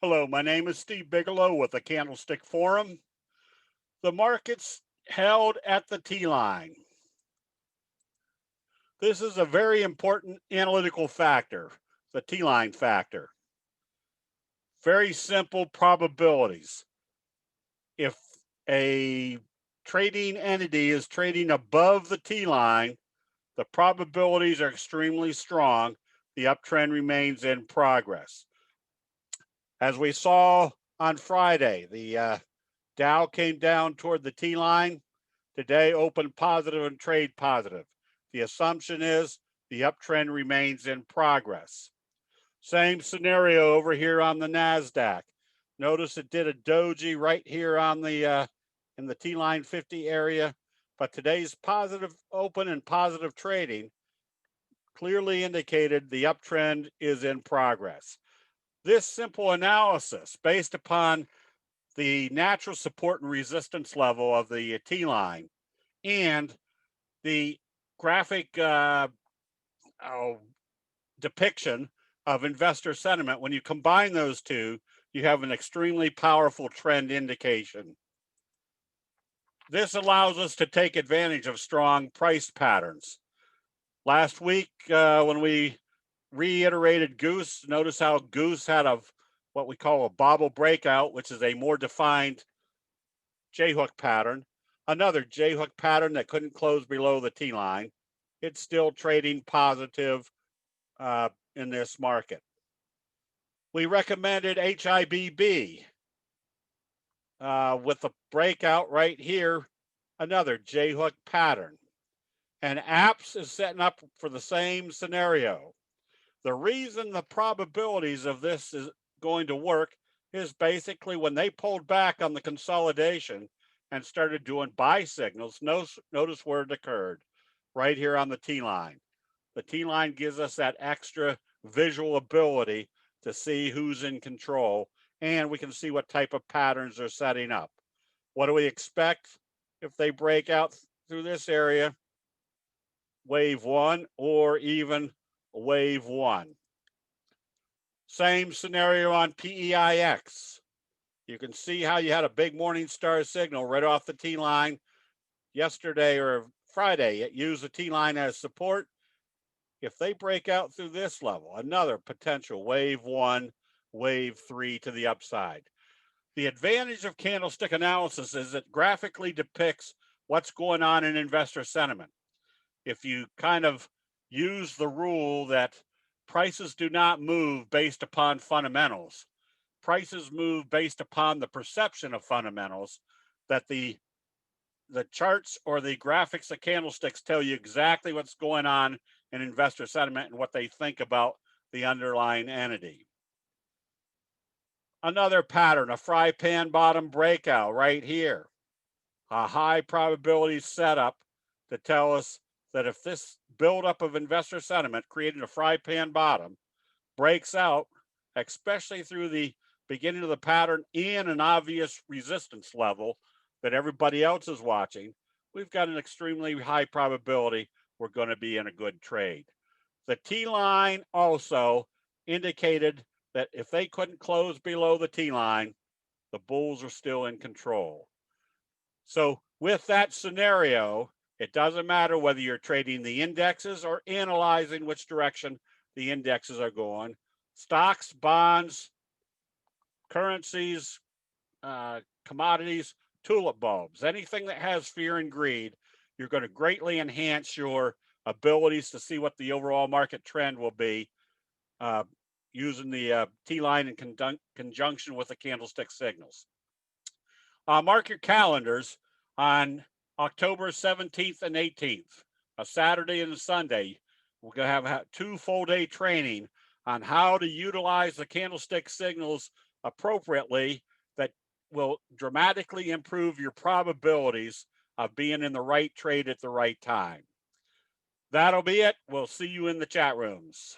Hello, my name is Steve Bigelow with the Candlestick Forum. The market's held at the T-line. This is a very important analytical factor, the T-line factor. Very simple probabilities. If a trading entity is trading above the T-line, the probabilities are extremely strong. The uptrend remains in progress. As we saw on Friday, the Dow came down toward the T-line. Today opened positive and trade positive. The assumption is the uptrend remains in progress. Same scenario over here on the NASDAQ. Notice it did a doji right here on the in the T-line 50 area, but today's positive open and positive trading clearly indicated the uptrend is in progress. This simple analysis, based upon the natural support and resistance level of the T-line and the graphic depiction of investor sentiment, when you combine those two, you have an extremely powerful trend indication. This allows us to take advantage of strong price patterns. Last week, when we reiterated Goose, notice how Goose had what we call a bobble breakout, which is a more defined J-hook pattern. Another J-hook pattern that couldn't close below the T-line. It's still trading positive in this market. We recommended HIBB with the breakout right here, another J-hook pattern. And APPS is setting up for the same scenario. The reason the probabilities of this is going to work is basically when they pulled back on the consolidation and started doing buy signals, notice where it occurred, right here on the T-line. The T-line gives us that extra visual ability to see who's in control, and we can see what type of patterns they're setting up. What do we expect if they break out through this area? Wave one or even wave one. Same scenario on PEIX. You can see how you had a big morning star signal right off the T-line yesterday or Friday. It used the T-line as support. If they break out through this level, another potential wave one, wave three to the upside. The advantage of candlestick analysis is it graphically depicts what's going on in investor sentiment. If you kind of use the rule that prices do not move based upon fundamentals, prices move based upon the perception of fundamentals, that the charts or the graphics of candlesticks tell you exactly what's going on in investor sentiment and what they think about the underlying entity. Another pattern, a Pan Bottom Breakout right here. A high probability setup to tell us that if this buildup of investor sentiment creating a Pan bottom breaks out, especially through the beginning of the pattern and an obvious resistance level that everybody else is watching, we've got an extremely high probability we're going to be in a good trade. The T-line also indicated that if they couldn't close below the T-line, the bulls are still in control. So with that scenario, it doesn't matter whether you're trading the indexes or analyzing which direction the indexes are going. Stocks, bonds, currencies, commodities, tulip bulbs, anything that has fear and greed, you're going to greatly enhance your abilities to see what the overall market trend will be using the T-line in conjunction with the candlestick signals. Mark your calendars on October 17th and 18th, a Saturday and a Sunday. We're going to have 2 full-day training on how to utilize the candlestick signals appropriately that will dramatically improve your probabilities of being in the right trade at the right time. That'll be it. We'll see you in the chat rooms.